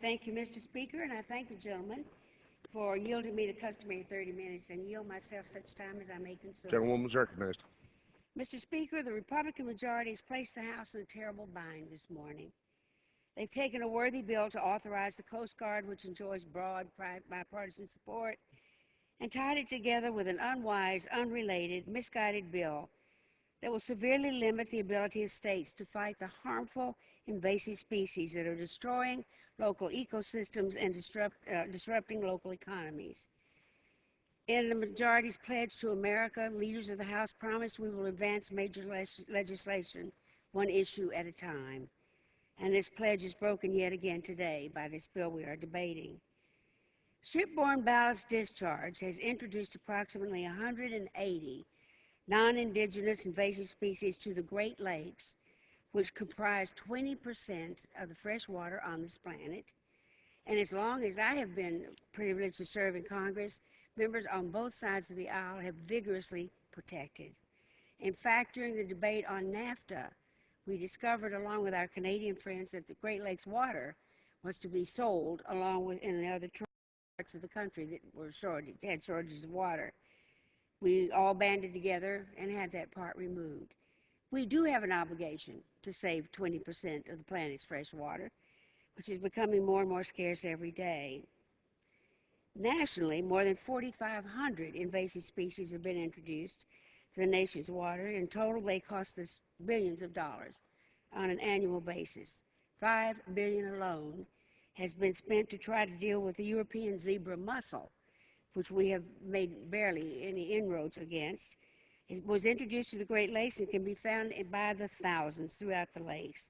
thank you, Mr. Speaker, and I thank the gentleman for yielding me the customary 30 minutes and yield myself such time as I may consume. Gentlewoman is recognized. Mr. Speaker, the Republican majority has placed the House in a terrible bind this morning. They've taken a worthy bill to authorize the Coast Guard, which enjoys broad bipartisan support, and tied it together with an unwise, unrelated, misguided bill that will severely limit the ability of states to fight the harmful invasive species that are destroying local ecosystems and disrupting local economies. In the majority's pledge to America, leaders of the House promised we will advance major legislation one issue at a time. And this pledge is broken yet again today by this bill we are debating. Shipborne ballast discharge has introduced approximately 180 non-indigenous invasive species to the Great Lakes, which comprise 20% of the fresh water on this planet. And as long as I have been privileged to serve in Congress, members on both sides of the aisle have vigorously protected. In fact, during the debate on NAFTA, we discovered, along with our Canadian friends, that the Great Lakes water was to be sold along with in the other parts of the country that were had shortages of water. We all banded together and had that part removed. We do have an obligation to save 20% of the planet's fresh water, which is becoming more and more scarce every day. Nationally, more than 4,500 invasive species have been introduced to the nation's water. In total, they cost us billions of dollars on an annual basis. $5 billion alone has been spent to try to deal with the European zebra mussel, which we have made barely any inroads against. It was introduced to the Great Lakes and can be found by the thousands throughout the lakes.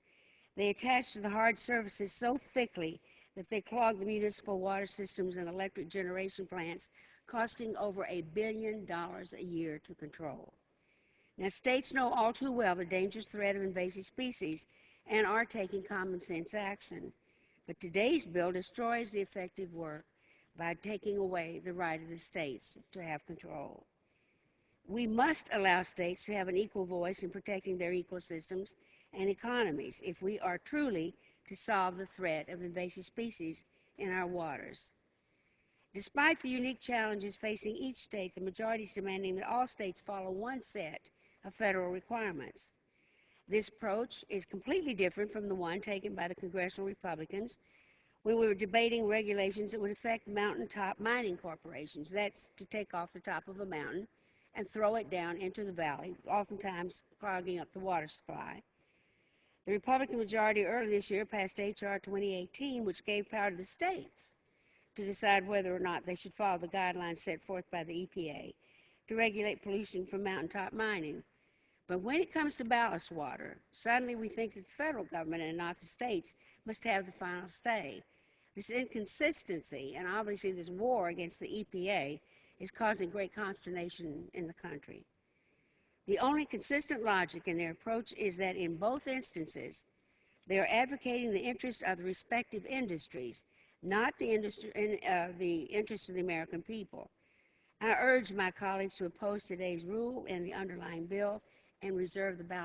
They attach to the hard surfaces so thickly that they clog the municipal water systems and electric generation plants, costing over $1 billion a year to control. Now, states know all too well the dangerous threat of invasive species and are taking common sense action. But today's bill destroys the effective work by taking away the right of the states to have control. We must allow states to have an equal voice in protecting their ecosystems and economies if we are truly to solve the threat of invasive species in our waters. Despite the unique challenges facing each state, the majority is demanding that all states follow one set of federal requirements. This approach is completely different from the one taken by the congressional Republicans when we were debating regulations that would affect mountaintop mining corporations. That's to take off the top of a mountain and throw it down into the valley, oftentimes clogging up the water supply. The Republican majority earlier this year passed H.R. 2018, which gave power to the states to decide whether or not they should follow the guidelines set forth by the EPA to regulate pollution from mountaintop mining. But when it comes to ballast water, suddenly we think that the federal government and not the states must have the final say. This inconsistency and obviously this war against the EPA is causing great consternation in the country. The only consistent logic in their approach is that in both instances, they are advocating the interests of the respective industries, not the interests of the American people. I urge my colleagues to oppose today's rule and the underlying bill and reserve the balance.